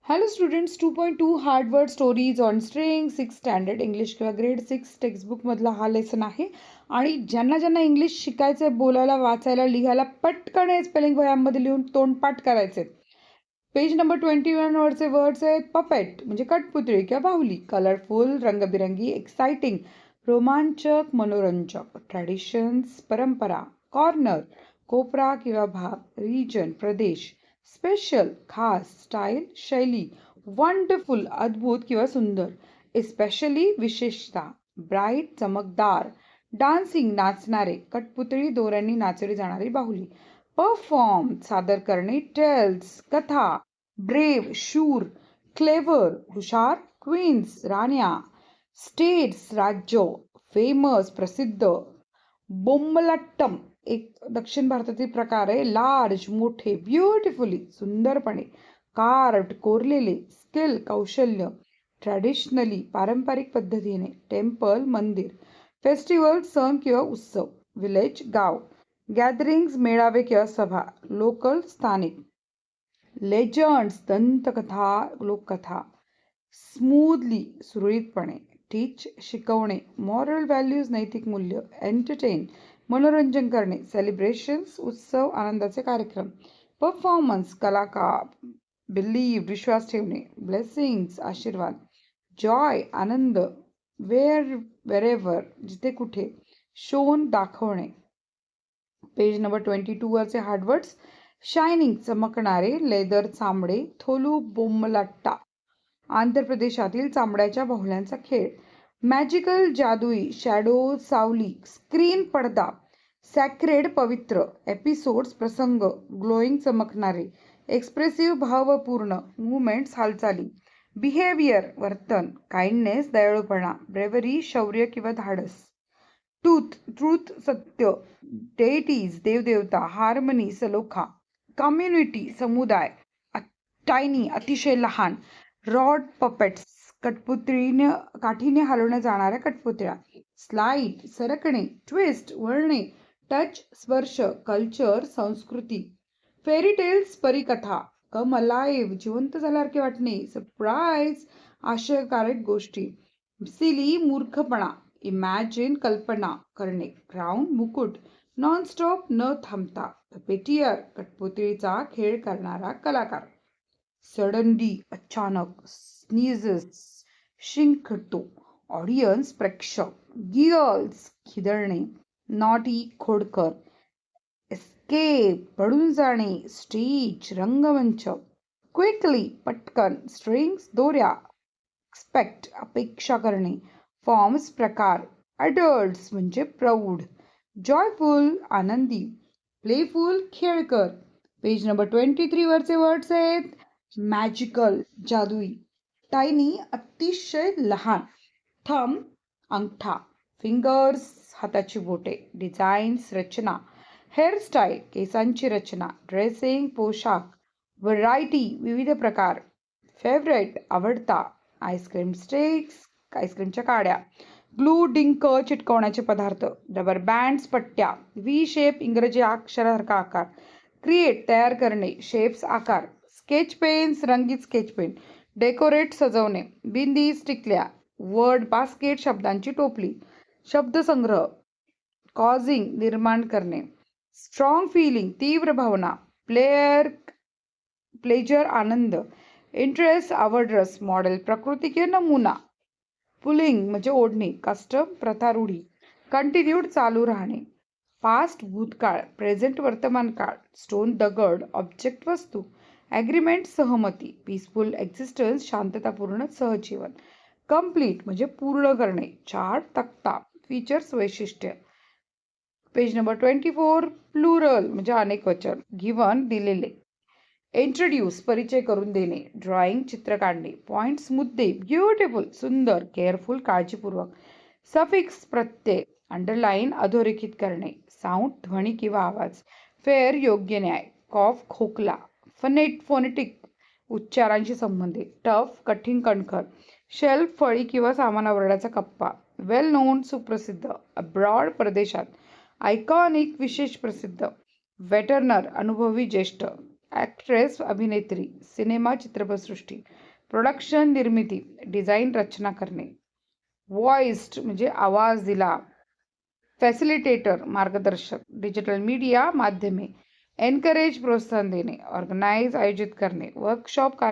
Hello students 2.2 hard word stories on string 6 standard English किंवा grade 6 टेक्स्टबुकमधला हा lesson आहे. आणि ज्यांना ज्यांना इंग्लिश शिकायचं आहे, बोलायला वाचायला लिहायला पटकन हे स्पेलिंग वह्यांमध्ये लिहून तोंडपाठ करायचे. पेज नंबर 21 वरचे वर्ड्स आहेत पपेट म्हणजे कठपुतळी किंवा बाहुली, कलरफुल रंगबिरंगी, एक्साइटिंग रोमांचक मनोरंजक, ट्रॅडिशन्स परंपरा, कॉर्नर कोपरा किंवा भाग, रिजन प्रदेश, स्पेशल खास, स्टाईल शैली, वंडरफुल अद्भुत किंवा सुंदर, एस्पेशली विशेषतः, ब्राईट चमकदार, डान्सिंग नाचणारे, कठपुतळी दोऱ्यांनी नाचवली जाणारी बाहुली, परफॉर्म सादर करणे, टेल्स कथा, ब्रेव शूर, क्लेवर हुशार, क्वीन्स राण्या, स्टेट्स राज्य, फेमस प्रसिद्ध, बोम्मलट्टम एक दक्षिण भारतातील प्रकार आहे, लार्ज मोठे, ब्युटिफुली सुंदरपणे, कार्ड कोरलेले, स्किल कौशल्य, ट्रॅडिशनली पारंपरिक पद्धतीने, टेम्पल मंदिर, फेस्टिवल सण किंवा उत्सव, विलेज गाव, गॅदरिंग्स मेळावे किंवा सभा, लोकल स्थानिक, लेजंड्स दंतकथा लोककथा, स्मूथली सुरळीतपणे, टीच शिकवणे, मॉरल व्हॅल्यूज नैतिक मूल्य, एंटरटेन मनोरंजन करणे, सेलिब्रेशन्स उत्सव आनंदाचे कार्यक्रम, परफॉर्मन्स कलाकार, बिलीव्ह विश्वास ठेवणे, ब्लेसिंग्स आशीर्वाद, जॉय आनंद, वेरेवर जिथे कुठे, शोन दाखवणे. पेज नंबर 22 वरचे हार्डवर्ड्स शायनिंग चमकणारे, लेदर चामडे, थोलू बोम्मलाट्टा आंध्र प्रदेशातील चामड्याच्या बाहुल्यांचा खेळ, मॅजिकल जादुई, शॅडो सावली, स्क्रीन पडदा, सॅक्रेड पवित्र, एपिसोड्स प्रसंग, ग्लोईंग चमकणारे, एक्सप्रेसिव्ह भावपूर्ण, मुवमेंट्स हालचाली, बिहेवियर वर्तन, काइंडनेस दयाळूपणा, ब्रेवरी शौर्य किंवा धाडस, ट्रूथ सत्य, डेटीज देवदेवता, हार्मनी सलोखा, कम्युनिटी समुदाय, टायनी अतिशय लहान, रॉड पपेट्स कठपुतळीने काठीने हलवल्या जाणाऱ्या कठपुतळ्या, स्लाइड सरकणे, ट्विस्ट वळणे, टच स्पर्श, कल्चर संस्कृती, फेरी टेल्स परिकथा, कम अलाइव्ह जिवंत झाल्यासारखे वाटणे, सरप्राईज आश्चर्यकारक गोष्टी, सिली मूर्खपणा, इमॅजिन कल्पना करणे, क्राऊन मुकुट, नॉन स्टॉप न थांबता, पेटियर कठपुतळीचा खेळ करणारा कलाकार, सडनली अचानक, स्नीजेस शिंकतो, ऑडियन्स प्रेक्षक, गिगल्स खिदळणे, नॉटी खोडकर, एस्केप पडून जाणे, स्टेज रंगमंच, क्विकली पटकन, स्ट्रिंग्स दोऱ्या, एक्सपेक्ट अपेक्षा करणे, फॉर्म्स प्रकार, अडल्ट्स म्हणजे प्रौढ, जॉयफुल आनंदी, प्लेफुल खेळकर. पेज नंबर 23 वरचे वर्ड्स आहेत मॅजिकल जादुई, टायनी अतिशय लहान, थंब अंगठा, फिंगर्स हाताची बोटे, डिझाईन्स रचना, हेअरस्टाईल केसांची रचना, ड्रेसिंग पोशाख, व्हरायटी विविध प्रकार, फेवरेट आवडता, आईस्क्रीम स्टिक्स आईस्क्रीमच्या काड्या, ग्लू डिंक चिटकवण्याचे पदार्थ, रबर बँड्स पट्ट्या, व्ही शेप इंग्रजी अक्षरासारखा आकार, क्रिएट तयार करणे, शेप्स आकार, स्केच पेन्स रंगीत स्केच पेन, डेकोरेट सजवणे, बिंदीज टिकल्या, वर्ड बास्केट शब्दांची टोपली, शब्दसंग्रह, कॉझिंग निर्माण करणे, स्ट्रॉंग फिलिंग तीव्र भावना, प्लेजर आनंद, इंटरेस्ट आवड रस, मॉडेल प्रकृती किंवा नमुना, पुलिंग म्हणजे ओढणे, कस्टम प्रथा रूढी, कंटिन्यूड चालू राहणे, पास्ट भूतकाळ, प्रेझेंट वर्तमान काळ, स्टोन दगड, ऑब्जेक्ट वस्तू, ॲग्रीमेंट सहमती, पीसफुल एक्झिस्टन्स शांततापूर्ण सहजीवन, कंप्लीट म्हणजे पूर्ण करणे, चार्ट तक्ता, फीचर्स वैशिष्ट्य. पेज नंबर 24 प्लुरल म्हणजे अनेक वचन, गिव्हन दिलेले, इंट्रोड्यूस परिचय करून देणे, ड्रॉइंग चित्र काढणे, पॉइंट्स मुद्दे, ब्युटिफुल सुंदर, केअरफुल काळजीपूर्वक, सफिक्स प्रत्यय, अंडरलाईन अधोरेखित करणे, साऊंड ध्वनी किंवा आवाज, फेअर योग्य न्याय, कॉफ खोकला, फोनेटिक उच्चारांशी संबंधित, टफ कठीण कणखर, शेल्फ फळी किंवा सामानावरण्याचा कप्पा, वेल नोन सुप्रसिद्ध, अब्रॉड परदेशात, आयकॉनिक विशेष प्रसिद्ध, वेटरनर अनुभवी ज्येष्ठ, ॲक्ट्रेस अभिनेत्री, सिनेमा चित्रपटसृष्टी, प्रोडक्शन निर्मिती, डिझाईन रचना करणे. व्हॉइस्ड म्हणजे आवाज दिला. फॅसिलिटेटर मार्गदर्शक, डिजिटल मीडिया माध्यमे, एनकरेज प्रोत्साहन देणे, ऑर्गनाइज आयोजित करणे, वर्कशॉप